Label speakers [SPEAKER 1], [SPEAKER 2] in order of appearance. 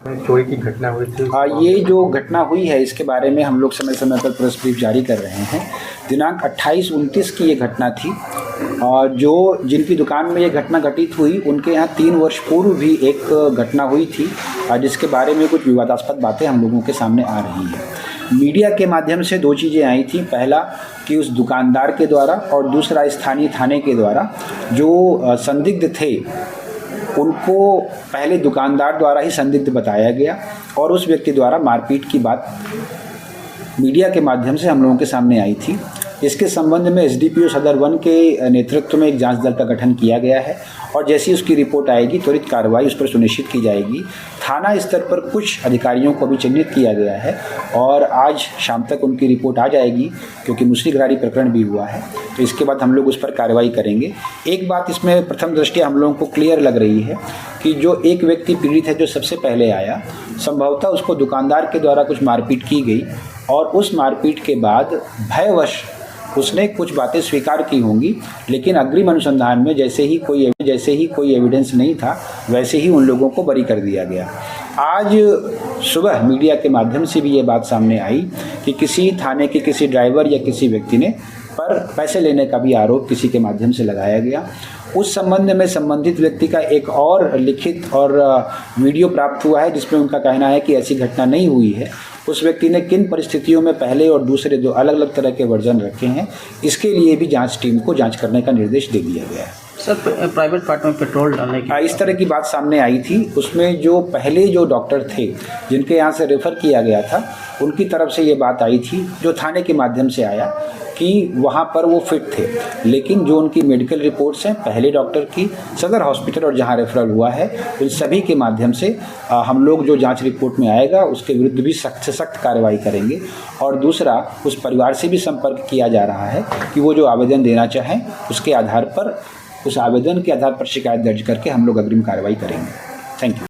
[SPEAKER 1] चोरी की घटना हुई थी।
[SPEAKER 2] ये जो घटना हुई है इसके बारे में हम लोग समय समय पर प्रेस ब्रीफ जारी कर रहे हैं। दिनांक 28-29 की ये घटना थी और जो जिनकी दुकान में ये घटना घटित हुई उनके यहाँ 3 वर्ष पूर्व भी एक घटना हुई थी जिसके बारे में कुछ विवादास्पद बातें हम लोगों के सामने आ रही हैं। मीडिया के माध्यम से 2 चीज़ें आई थी। पहला कि उस दुकानदार के द्वारा और दूसरा स्थानीय थाने के द्वारा जो संदिग्ध थे उनको पहले दुकानदार द्वारा ही संदिग्ध बताया गया और उस व्यक्ति द्वारा मारपीट की बात मीडिया के माध्यम से हम लोगों के सामने आई थी। इसके संबंध में एसडीपीओ सदर 1 के नेतृत्व में एक जांच दल का गठन किया गया है और जैसी उसकी रिपोर्ट आएगी त्वरित कार्रवाई उस पर सुनिश्चित की जाएगी। थाना स्तर पर कुछ अधिकारियों को भी चिन्हित किया गया है और आज शाम तक उनकी रिपोर्ट आ जाएगी क्योंकि मुसरीघरारी प्रकरण भी हुआ है, तो इसके बाद हम लोग उस पर कार्रवाई करेंगे। एक बात इसमें प्रथम दृष्टया हम लोगों को क्लियर लग रही है कि जो एक व्यक्ति पीड़ित है जो सबसे पहले आया, संभवतः उसको दुकानदार के द्वारा कुछ मारपीट की गई और उस मारपीट के बाद भयवश उसने कुछ बातें स्वीकार की होंगी, लेकिन अग्रिम अनुसंधान में जैसे ही कोई एविडेंस नहीं था वैसे ही उन लोगों को बरी कर दिया गया। आज सुबह मीडिया के माध्यम से भी ये बात सामने आई कि किसी थाने के किसी ड्राइवर या किसी व्यक्ति ने पर पैसे लेने का भी आरोप किसी के माध्यम से लगाया गया। उस संबंध में संबंधित व्यक्ति का एक और लिखित और वीडियो प्राप्त हुआ है जिसमें उनका कहना है कि ऐसी घटना नहीं हुई है। उस व्यक्ति ने किन परिस्थितियों में पहले और दूसरे जो अलग अलग तरह के वर्जन रखे हैं, इसके लिए भी जांच टीम को जांच करने का निर्देश दे दिया गया है।
[SPEAKER 3] सर, प्राइवेट पार्ट में पेट्रोल डालने की
[SPEAKER 2] इस तरह की बात सामने आई थी। उसमें जो पहले जो डॉक्टर थे जिनके यहाँ से रेफ़र किया गया था उनकी तरफ से ये बात आई थी, जो थाने के माध्यम से आया कि वहाँ पर वो फिट थे, लेकिन जो उनकी मेडिकल रिपोर्ट्स हैं पहले डॉक्टर की सदर हॉस्पिटल और जहाँ रेफरल हुआ है उन सभी के माध्यम से हम लोग जो जांच रिपोर्ट में आएगा उसके विरुद्ध भी सख्त से सख्त कार्रवाई करेंगे। और दूसरा, उस परिवार से भी संपर्क किया जा रहा है कि वो जो आवेदन देना चाहें उसके आधार पर, उस आवेदन के आधार पर शिकायत दर्ज करके हम लोग अग्रिम कार्रवाई करेंगे। Thank you.